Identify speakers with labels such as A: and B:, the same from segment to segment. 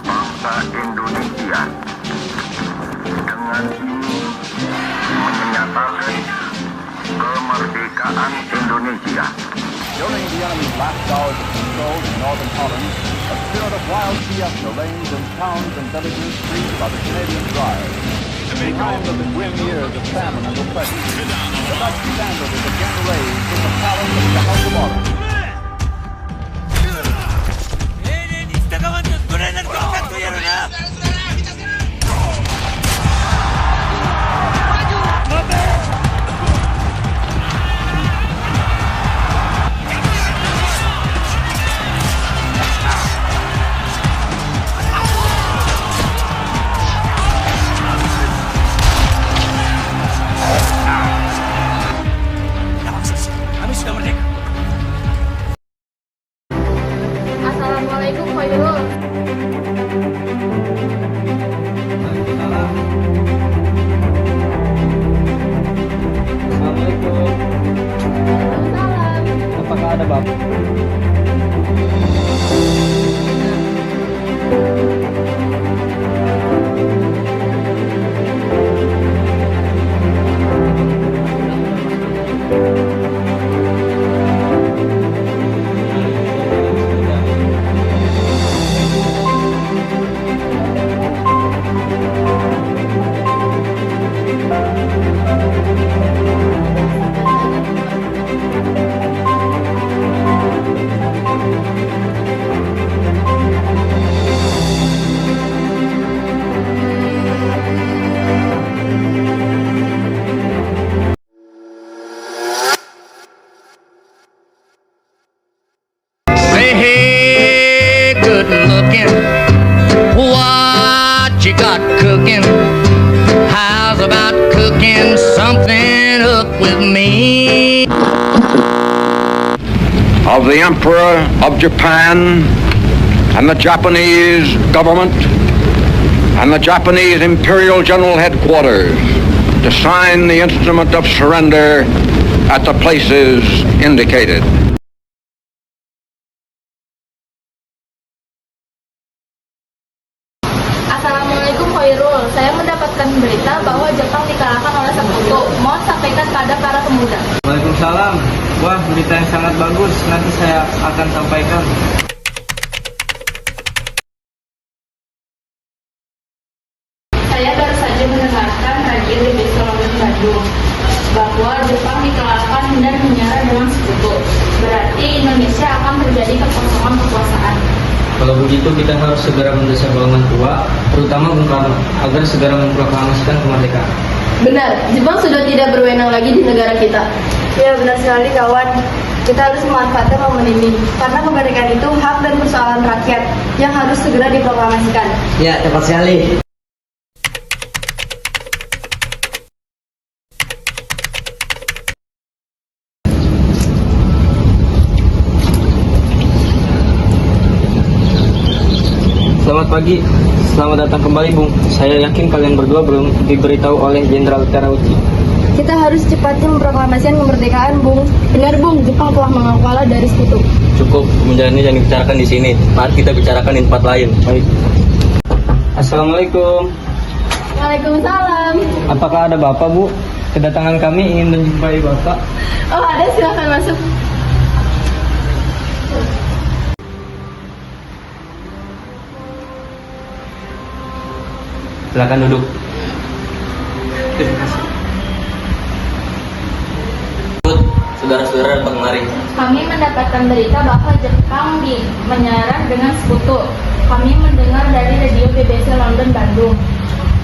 A: bangsa Indonesia dengan ini menyatakan kemerdekaan Indonesia.
B: During the enemy's last hours of control in northern Holland, a spirit of wild fiesta reigns in towns and villages freed by the Canadian Drive. Behind the grim years of famine and oppression, the Dutch standard is again raised in the palace of the House of Orange.
C: Assalamualaikum Khairul.
D: Assalamualaikum.
C: Waalaikumsalam.
D: Apakah ada Bapak?
E: Hey, hey, good looking. What you got cooking? How's about cooking something up with me?
A: Of the Emperor of Japan and the Japanese government and the Japanese Imperial General Headquarters to sign the instrument of surrender at the places indicated.
C: Assalamualaikum Khairul. Saya mendapatkan berita bahwa Jepang dikalahkan oleh sekutu. Mohon sampaikan pada para pemuda.
D: Waalaikumsalam. Wah, berita yang sangat bagus. Nanti saya akan sampaikan.
C: Saya baru saja mendengarkan radio BBC London Bandung bahwa Jepang dikalahkan dan menyerah dengan sekutu. Berarti Indonesia akan terjadi kekosongan kekuasaan.
D: Kalau begitu kita harus segera mendesak golongan tua, terutama Bung Karno, agar segera memproklamasikan kemerdekaan.
C: Benar, Jepang sudah tidak berwenang lagi di negara kita. Ya benar sekali kawan. Kita harus memanfaatkan momen ini karena kemerdekaan itu hak dan persoalan rakyat yang harus segera diproklamasikan.
D: Ya, tepat sekali. Selamat pagi, selamat datang kembali Bung. Saya yakin kalian berdua belum diberitahu oleh Jenderal Terauchi.
C: Kita harus cepatnya memproklamasikan kemerdekaan, Bung. Benar, Bung. Jepang telah mengaku kalah dari sekutu.
F: Cukup, menjalani yang dibicarakan di sini. Mari kita bicarakan di tempat lain.
D: Baik. Assalamualaikum.
C: Waalaikumsalam.
D: Apakah ada Bapak, Bu? Kedatangan kami ingin menjumpai Bapak.
C: Oh, ada, silakan masuk.
F: Silakan duduk.
D: Terima kasih.
F: Saudara-saudara datang kemari.
C: Kami mendapatkan berita bahwa Jepang menyerah dengan sekutu. Kami mendengar dari radio BBC London Bandung.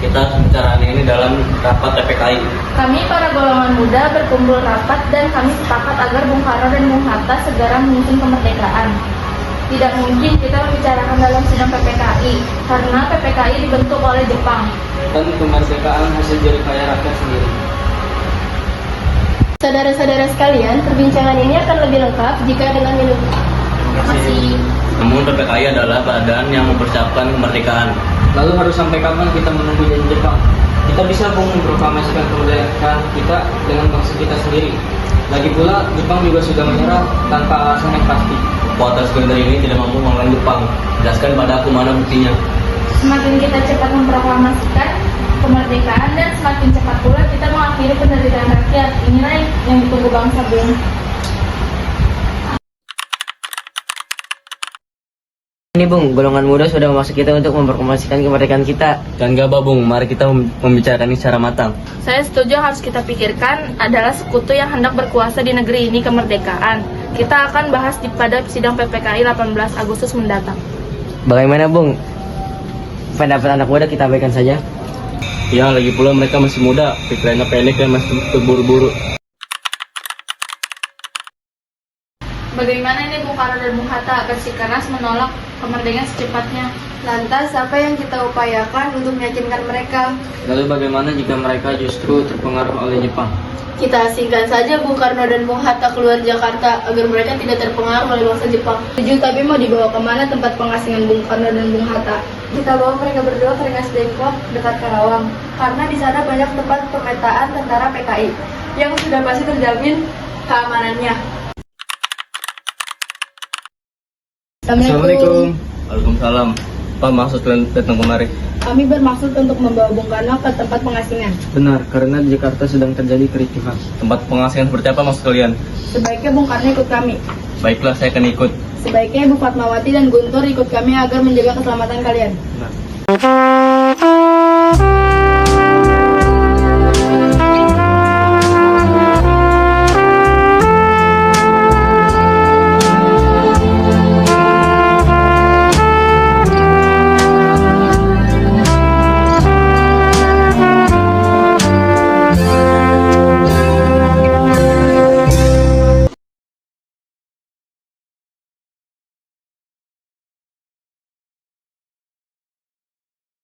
F: Kita harus bicara ini dalam rapat TPKI.
C: Kami para golongan muda berkumpul rapat dan kami sepakat agar Bung Karno dan Bung Hatta segera mengusung kemerdekaan. Tidak mungkin kita membicarakan dalam sidang PPKI karena PPKI dibentuk oleh Jepang.
D: Dan kemerdekaan hasil jerih payah rakyat sendiri.
C: Saudara-saudara sekalian, perbincangan ini akan lebih lengkap jika dengan minum. Terima kasih.
F: Namun PPKI adalah badan yang mempersiapkan kemerdekaan.
D: Lalu harus sampai kapan kita menunggu janji Jepang? Kita bisa memproklamasikan kemerdekaan kita dengan bangsa kita sendiri. Lagi pula, Jepang juga sudah menyerah tanpa alasan yang pasti.
F: kekuatan sekunder ini tidak mampu mengalahkan Jepang. Jelaskan pada aku mana buktinya.
C: Semakin kita cepat memproklamasikan kemerdekaan dan semakin cepat pula kita mengakhiri penderitaan rakyat. Inilah yang ditunggu bangsa, Bung.
D: Ini Bung, golongan muda sudah memasuk kita untuk memproklamasikan kemerdekaan kita.
F: Dan gak Bung, mari kita membicarakan ini secara matang.
C: Saya setuju harus kita pikirkan adalah sekutu yang hendak berkuasa di negeri ini kemerdekaan. Kita akan bahas pada sidang PPKI 18 Agustus mendatang.
D: Bagaimana Bung? Pendapat anak muda kita abaikan saja.
F: Ya, lagi pula mereka masih muda, pikirannya pendek dan masih terburu-buru.
C: Bagaimana ini Bung Karno dan Bung Hatta bersikeras menolak kemerdekaan secepatnya? Lantas apa yang kita upayakan untuk meyakinkan mereka?
D: Lalu bagaimana jika mereka justru terpengaruh oleh Jepang?
C: Kita asingkan saja Bung Karno dan Bung Hatta keluar Jakarta agar mereka tidak terpengaruh oleh bangsa Jepang. Setuju, tapi mau dibawa kemana tempat pengasingan Bung Karno dan Bung Hatta? Kita bawa mereka berdua ke Rengas Dengklok dekat Karawang, karena di sana banyak tempat pemetaan tentara PKI yang sudah pasti terjamin keamanannya.
D: Assalamualaikum.
F: Waalaikumsalam. Apa maksud kalian datang kemari?
C: Kami bermaksud untuk membawa Bung Karno ke tempat pengasingan.
D: Benar, karena di Jakarta sedang terjadi kericuhan.
F: Tempat pengasingan seperti apa maksud kalian?
C: Sebaiknya Bung Karno ikut kami.
F: Baiklah, saya akan ikut.
C: Sebaiknya Ibu Fatmawati dan Guntur ikut kami agar menjaga keselamatan kalian.
F: Nah.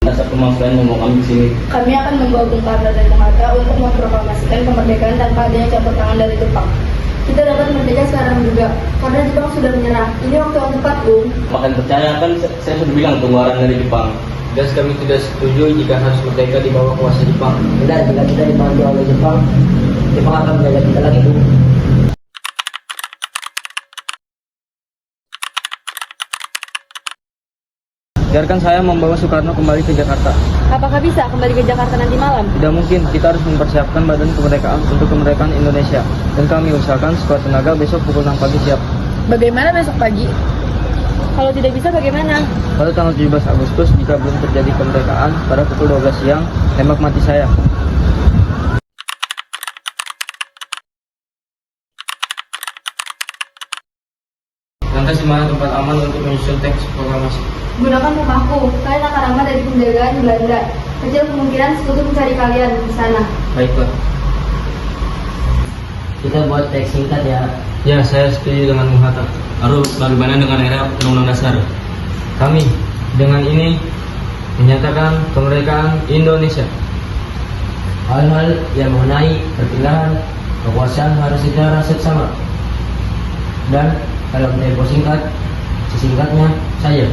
F: Dasar kemampuan membawa kami ke sini.
C: Kami akan membawa Bung Karno dan Bung Hatta untuk memproklamasikan kemerdekaan tanpa adanya campur tangan dari Jepang. Kita dapat merdeka sekarang juga, karena Jepang sudah menyerah. Ini waktu yang tepat, Bung.
F: Makan percaya kan saya sudah bilang pengeluaran dari Jepang.
D: Jelas kami tidak setuju jika harus merdeka di bawah kuasa Jepang.
G: Tidak, jika kita dipandu oleh Jepang, Jepang akan menjaga kita lagi, Bu.
D: Biarkan saya membawa Soekarno kembali ke Jakarta.
C: Apakah bisa kembali ke Jakarta nanti malam?
D: Tidak mungkin, kita harus mempersiapkan badan kemerdekaan untuk kemerdekaan Indonesia. Dan kami usahakan sekuat tenaga besok pukul 6 pagi siap.
C: Bagaimana besok pagi? Kalau tidak bisa bagaimana?
D: Pada tanggal 17 Agustus, jika belum terjadi kemerdekaan, pada pukul 12 siang, tembak mati saya. Lantas di mana tempat aman untuk menyusun teks proklamasi?
C: Gunakan rumahku. Kalian akan aman dari penjagaan Belanda. Kecil kemungkinan sekutu mencari kalian di sana.
D: Baiklah.
G: Kita buat teks singkat ya.
D: Ya, saya setuju dengan Bung Hatta.
F: Lalu bagaimana dengan era Undang-Undang Dasar?
D: Kami dengan ini menyatakan kemerdekaan Indonesia.
G: Hal-hal yang mengenai perpindahan kekuasaan harus secara seksama. Dan dalam tempo singkat, sesingkatnya saja.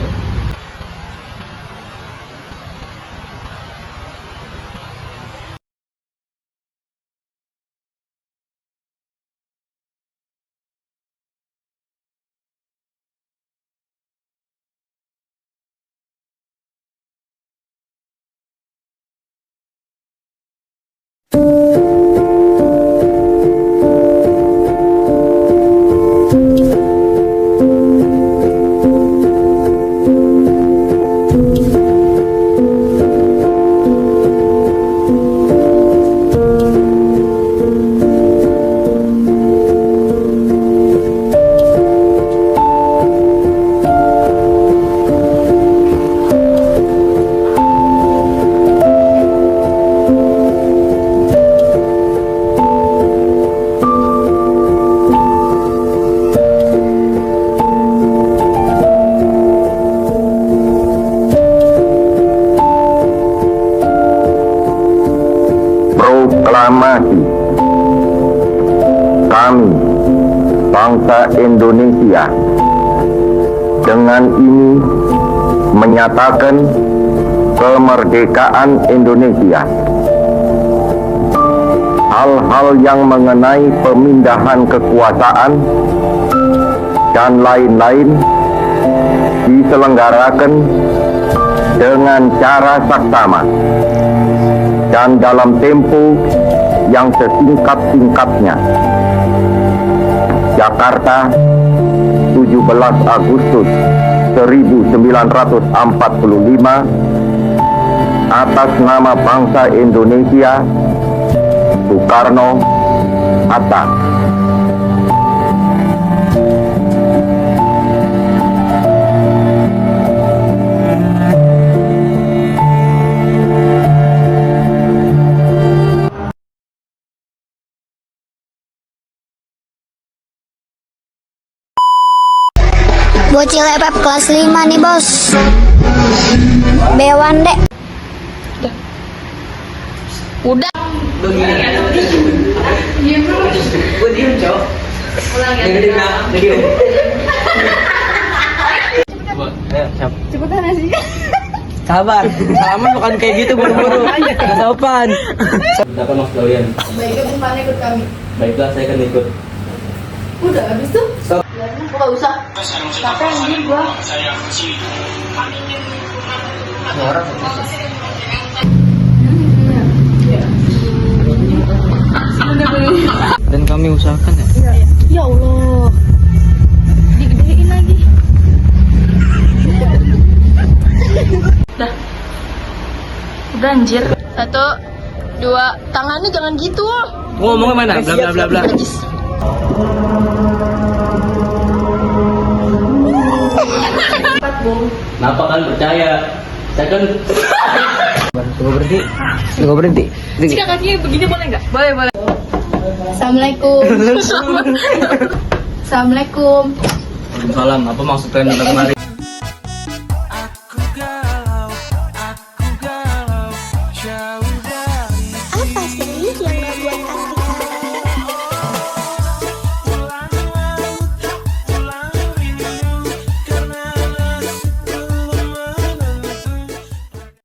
H: Proklamasi. Kami, bangsa Indonesia, dengan ini menyatakan kemerdekaan Indonesia. Hal-hal yang mengenai pemindahan kekuasaan dan lain-lain diselenggarakan dengan cara saksama dan dalam tempo yang sesingkat-singkatnya. Jakarta, 17 Agustus 1945, atas nama bangsa Indonesia, Soekarno Hatta.
I: Bocil EPP kelas 5 nih bos. Bewan dek.
C: Udah. Diam dulu.
D: Gue diem, Cok.
C: Ulang ya.
D: Ayo, siap.
C: Cepetan sih.
D: Sabar. Salaman bukan kayak gitu buru-buru. Gak sopan.
F: Silakan mas kalian.
C: Baiknya Bung Fana ikut kami.
F: Baiklah, saya akan ikut.
C: Udah habis tuh?
F: Stop.
C: Gak usah. Capek anjir gua.
D: Dan kami usahakan ya.
C: Ya Allah. Digedein lagi. Udah anjir. 1, 2, tangannya jangan gitu.
D: Ngomongnya mana? Bla bla bla bla.
C: Najis.
F: Kenapa kalian percaya? Saya kan
D: Tunggu berhenti.
C: Jika kakinya begini boleh nggak? Boleh, boleh. Assalamualaikum. Assalamualaikum.
F: Waalaikumsalam. Apa maksud kalian datang kemari?